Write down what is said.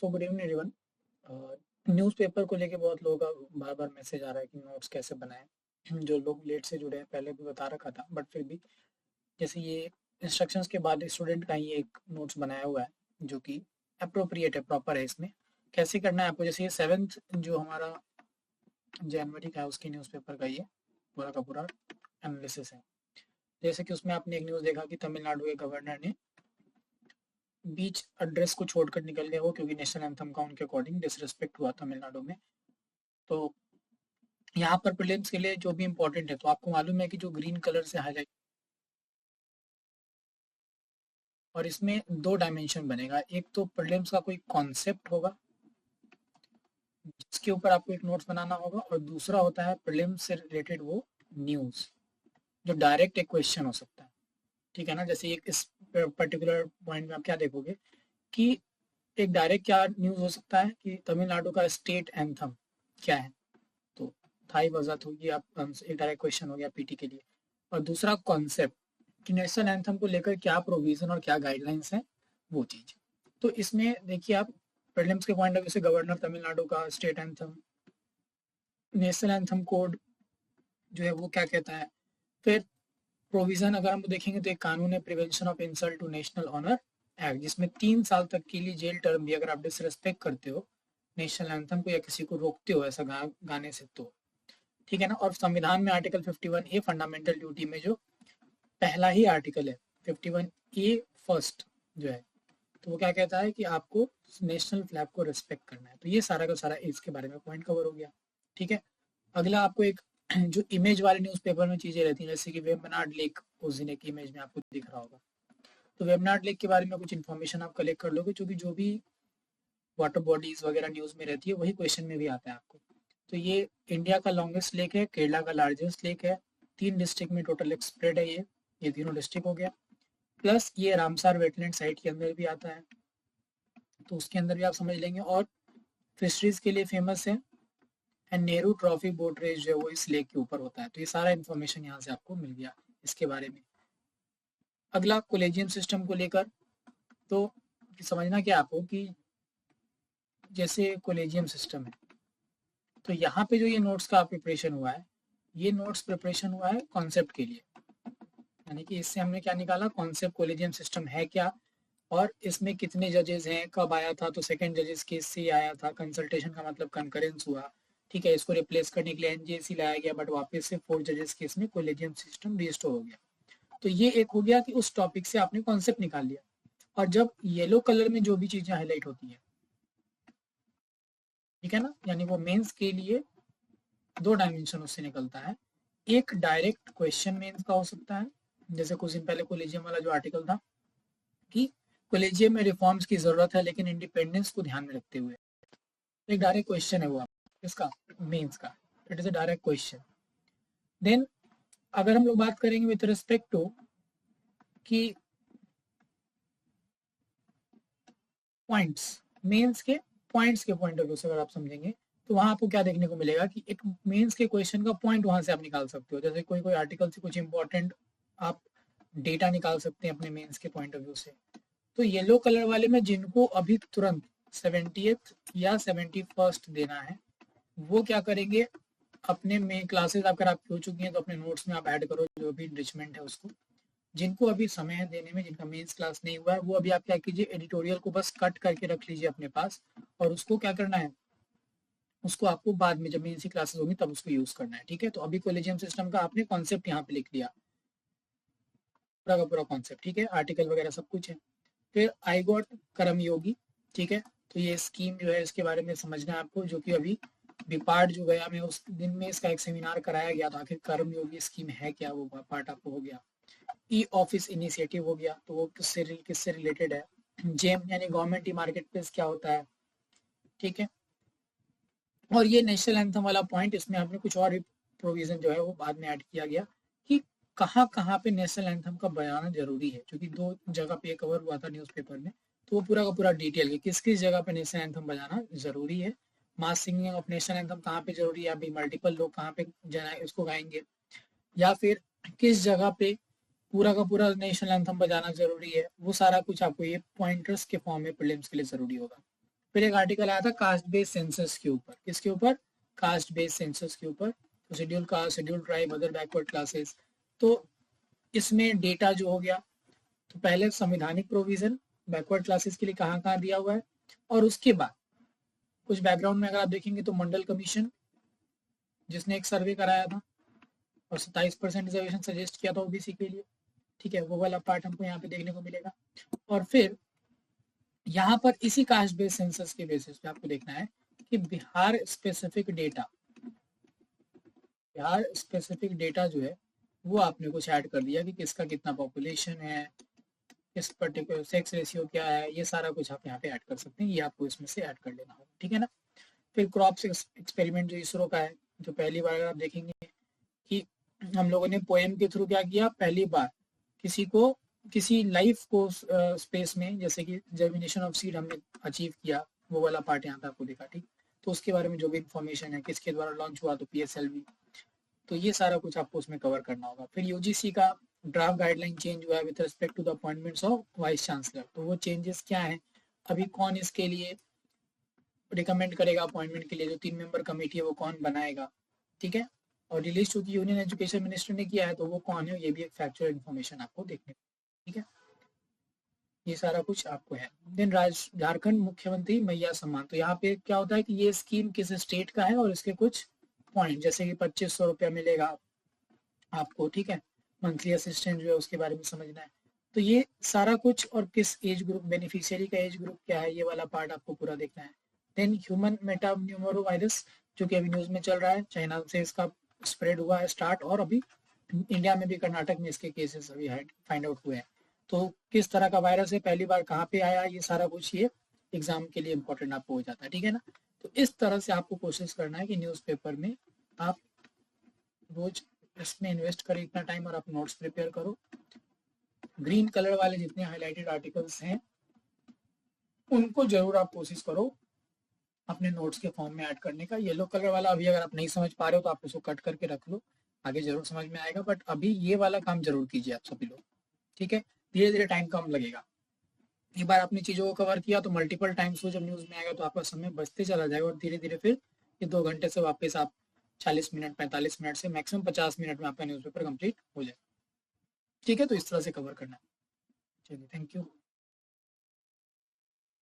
So good evening everyone. Newspaper को लेके बहुत लोगों का बार बार मैसेज आ रहा है कि नोट्स कैसे बनाएं। जो लोग लेट से जुड़े हैं पहले भी बता रखा था, बट फिर भी जैसे ये इंस्ट्रक्शंस के बाद स्टूडेंट का ही एक नोट्स बनाया हुआ है जो कि अप्रोप्रिएट है, प्रॉपर है। इसमें कैसे करना है आपको, जैसे ये 7th जो हमारा जनवरी का है उसकी न्यूज़पेपर का ये पूरा का पूरा एनालिसिस है। जैसे कि उसमें आपने एक न्यूज़ देखा कि तमिलनाडु के गवर्नर ने बीच एड्रेस को छोड़कर निकल गए वो, क्योंकि नेशनल एंथम का उनके अकॉर्डिंग डिसरिस्पेक्ट हुआ तमिलनाडु में। तो यहाँ पर प्रीलिम्स के लिए जो भी इम्पोर्टेंट है, तो आपको मालूम है कि जो ग्रीन कलर से हाईलाइट, और इसमें दो डायमेंशन बनेगा। एक तो प्रीलिम्स का कोई कॉन्सेप्ट होगा जिसके ऊपर आपको एक नोट्स बनाना होगा, और दूसरा होता है प्रीलिम्स से रिलेटेड वो न्यूज़ जो डायरेक्ट एक क्वेश्चन हो सकता है। ठीक है ना, जैसे एक इस पर्टिकुलर पॉइंट में आप क्या देखोगे कि एक डायरेक्ट क्या न्यूज़ हो सकता है कि तमिलनाडु का स्टेट एंथम क्या है, तो थाई वजह होगी, आप एक डायरेक्ट क्वेश्चन हो गया पीटी के लिए। और दूसरा कॉन्सेप्ट कि नेशनल एंथम को लेकर क्या प्रोविजन और क्या गाइडलाइंस हैं, वो चीज। तो इसमें देखिए आप प्रीलिम्स के पॉइंट ऑफ व्यू से गवर्नर तमिलनाडु का state anthem, national anthem code जो है वो क्या कहता है, फिर प्रोविजन अगर हम देखेंगे तो एक कानून है prevention of insult to national honour act, जिसमें 3 साल तक के लिए जेल टर्म भी अगर आप डिसरेस्पेक्ट करते हो नेशनल एंथम को या किसी को रोकते हो ऐसा गाने से, तो ठीक है ना। और संविधान में आर्टिकल 51A फंडामेंटल ड्यूटी में जो पहला ही आर्टिकल है 51A फर्स्ट जो है, तो वो क्या कहता है कि आपको नेशनल फ्लैग को रिस्पेक्ट करना है। तो ये सारा का सारा इसके बारे में पॉइंट कवर हो गया। ठीक है, अगला आपको एक जो इमेज वाले न्यूज़पेपर में चीजें रहती हैं, जैसे कि वेम्बनाड लेक उस दिन एक इमेज में आपको दिख रहा होगा, तो वेम्बनाड लेक के बारे में कुछ इन्फॉर्मेशन आप कलेक्ट कर लोगे, क्योंकि जो भी वाटर बॉडीज वगैरह न्यूज में रहती है वही क्वेश्चन में भी आता है आपको। तो ये इंडिया का लॉन्गेस्ट लेक है, केरला का लार्जेस्ट लेक है, 3 डिस्ट्रिक्ट में टोटल स्प्रेड है ये तीनों डिस्ट्रिक्ट हो गया। प्लस ये रामसार वेटलैंड साइट के अंदर भी आता है, तो उसके अंदर भी आप समझ लेंगे। और फिशरीज के लिए फेमस है, and Nehru trophy boat race जो है वो इस लेक के ऊपर होता है। तो ये सारा इन्फॉर्मेशन यहाँ से आपको मिल गया इसके बारे में। अगला कोलेजियम सिस्टम को लेकर, तो समझना क्या आपको कि जैसे कोलेजियम सिस्टम है, तो यहाँ पे जो ये नोट्स का प्रिपरेशन हुआ है, ये नोट्स प्रिपरेशन हुआ है कॉन्सेप्ट के लिए, यानी कि इससे हमने क्या निकाला, कॉन्सेप्ट कोलेजियम सिस्टम है क्या, और इसमें कितने जजेस हैं, कब आया था, तो सेकंड जजेस केस से आया था। कंसल्टेशन का मतलब कंकरेंस हुआ, ठीक है। इसको रिप्लेस करने के लिए एनजेसी लाया गया, बट वापस से 4 जजेस केस में कोलेजियम सिस्टम रिस्टोर हो गया। तो ये एक हो गया कि उस टॉपिक से आपने कॉन्सेप्ट निकाल लिया। और जब येलो कलर में जो भी चीजें हाईलाइट होती है, ठीक है ना, यानी वो मेंस के लिए 2 डायमेंशन उससे निकलता है। एक डायरेक्ट क्वेश्चन मेंस का हो सकता है, जैसे कुछ दिन पहले कोलेजियम वाला जो आर्टिकल था कि कोलेजियम में रिफॉर्म्स की जरूरत है लेकिन इंडिपेंडेंस को ध्यान में रखते हुए, एक डायरेक्ट क्वेश्चन है वो इसका मेंस का, it is a direct question. Then अगर हम लोग बात करेंगे विद रिस्पेक्ट टू कि पॉइंट्स, मेंस के पॉइंट्स के पॉइंट ऑफ व्यू से अगर आप समझेंगे, तो वहां आपको क्या देखने को मिलेगा कि एक मेंस के क्वेश्चन का पॉइंट वहां से आप निकाल सकते हो। जैसे कोई कोई आर्टिकल से कुछ इंपॉर्टेंट आप डेटा निकाल सकते हैं अपने मेंस के पॉइंट ऑफ व्यू से। तो येलो कलर वाले में जिनको अभी तुरंत 70th या 71st देना है, वो क्या करेंगे, अपने में क्लासेस अगर आप हो चुकी हैं तो अपने नोट्स में आप ऐड करो जो भी इंरिचमेंट है उसको। जिनको अभी समय है देने में, जिनका मेंस क्लास नहीं हुआ है, वो अभी आप क्या कीजिए, एडिटोरियल को बस कट करके रख लीजिए अपने पास, और उसको क्या करना है, उसको आपको बाद में जब मेंस की क्लासेस होंगी तब उसको यूज करना है। ठीक है, तो अभी कोलेजियम सिस्टम का आपने कॉन्सेप्ट यहाँ पे लिख लिया, पूरा का पूरा कॉन्सेप्ट, ठीक है, आर्टिकल वगैरह सब कुछ है। फिर आई गॉट कर्मयोगी, ठीक है, तो ये स्कीम जो है इसके बारे में समझना है आपको, जो कि अभी बिपार्ट जो गया मैं उस दिन में इसका एक सेमिनार कराया गया था, आखिर कर्मयोगी स्कीम है क्या, वो पार्ट आपको हो गया। ई ऑफिस इनिशिएटिव हो गया, तो वो किससे रिलेटेड है। जेम यानी गवर्नमेंट ई मार्केट प्लेस क्या होता है, ठीक है। और ये नेशनल एंथम वाला पॉइंट, इसमें हमने कुछ और प्रोविजन जो है वो बाद में ऐड किया गया कि कहाँ कहाँ पे नेशनल एंथम का बयाना जरूरी है, क्योंकि 2 जगह पे कवर हुआ था न्यूज़पेपर में। तो वो पूरा का पूरा डिटेल है किस किस जगह पे नेशनल एंथम बजाना जरूरी है, मास सिंगिंग ऑफ नेशनल एंथम कहाँ पे जरूरी है, अभी मल्टीपल लोग कहाँ पे उसको गाएंगे, या फिर किस जगह पे पूरा का पूरा नेशनल एंथम बजाना जरूरी है। वो सारा कुछ आपको ये पॉइंटर्स के फॉर्म में प्रीलिम्स के लिए जरूरी होगा। फिर एक आर्टिकल आया था कास्ट बेस्ड सेंसस के ऊपर, किसके ऊपर, कास्ट बेस्ड सेंसस के ऊपर, तो schedule caste, schedule tribe, other backward classes. तो इसमें डेटा जो हो गया, तो पहले संवैधानिक प्रोविजन बैकवर्ड क्लासेस के लिए कहाँ कहाँ दिया हुआ है, और उसके बाद कुछ बैकग्राउंड में अगर आप देखेंगे तो मंडल कमीशन जिसने एक सर्वे कराया था और 27% रिजर्वेशन सजेस्ट किया था ओबीसी के लिए, ठीक है, वो वाला पार्ट हमको यहाँ पे देखने को मिलेगा। और फिर यहाँ पर इसी कास्ट बेस्ड सेंसस के बेसिस पे आपको देखना है कि बिहार स्पेसिफिक डेटा जो है वो आपने कुछ ऐड कर दिया कि किसका कितना पॉपुलेशन है, किस पर्टिकुलर सेक्स रेशियो क्या है, ये सारा कुछ आप यहाँ पे ऐड कर सकते हैं, ये आपको इसमें से ऐड कर लेना होगा, ठीक है ना। फिर क्रॉप्स एक्सपेरिमेंट जो इसरो का है, जो पहली बार अगर आप देखेंगे कि हम लोगों ने पोएम के थ्रू क्या किया, पहली बार किसी लाइफ को स्पेस में, जैसे कि जर्मिनेशन ऑफ सीड हमने अचीव किया, वो वाला पार्ट यहाँ पे आपको देखा, ठीक। तो उसके बारे में जो भी इंफॉर्मेशन है, किसके द्वारा लॉन्च हुआ, तो PSLV, तो ये सारा कुछ आपको उसमें कवर करना होगा। फिर यूजीसी का ड्राफ्ट गाइडलाइन चेंज हुआ है with respect to the appointments of vice chancellor, तो वो चेंजेस क्या है, अभी कौन इसके लिए रिकमेंड करेगा अपॉइंटमेंट के लिए, जो 3 मेंबर कमेटी है वो कौन बनाएगा, ठीक है। और रिलीज चूंकि यूनियन एजुकेशन मिनिस्टर ने किया है, तो वो कौन है, ये भी एक फैक्चुअल इन्फॉर्मेशन आपको देखने को, ठीक है। ये सारा कुछ आपको है। देन झारखंड मुख्यमंत्री मैया सम्मान, तो यहाँ पे क्या होता है कि ये स्कीम किस स्टेट का है और इसके कुछ पॉइंट, जैसे कि 2500 रुपया मिलेगा आपको, ठीक है, मंथली असिस्टेंट जो है उसके बारे में समझना है। तो ये सारा कुछ, और किस एज ग्रुप, बेनिफिशियरी का एज ग्रुप क्या है, ये वाला पार्ट आपको पूरा देखना है। देन ह्यूमन मेटान्यूमरो वायरस जो कि अभी न्यूज में चल रहा है, चाइना से इसका स्प्रेड हुआ है स्टार्ट, और अभी इंडिया में भी कर्नाटक में इसके केसेस अभी फाइंड आउट हुए हैं। तो किस तरह का वायरस है, पहली बार कहाँ पे आया, ये सारा कुछ ये एग्जाम के लिए इंपॉर्टेंट आपको हो जाता है, ठीक है ना। तो इस तरह से आपको कोशिश करना है कि न्यूज़पेपर में आप रोज इसमें इन्वेस्ट करें इतना टाइम, और आप नोट्स प्रिपेयर करो। ग्रीन कलर वाले जितने हाईलाइटेड आर्टिकल्स हैं उनको जरूर आप कोशिश करो अपने नोट्स के फॉर्म में ऐड करने का। येलो कलर वाला अभी अगर आप नहीं समझ पा रहे हो तो आप उसको कट करके रख लो, आगे जरूर समझ में आएगा, बट अभी ये वाला काम जरूर कीजिए आप सभी लोग, ठीक है। धीरे धीरे टाइम कम लगेगा, एक बार आपने चीज़ों को कवर किया तो मल्टीपल टाइम्स वो जब न्यूज़ में आएगा तो आपका समय बचते चला जाएगा, और धीरे धीरे फिर ये 2 घंटे से वापस आप 40 मिनट 45 मिनट से मैक्सिमम 50 मिनट में आपका न्यूज़पेपर कंप्लीट हो जाए, ठीक है। तो इस तरह से कवर करना है। चलिए, थैंक यू।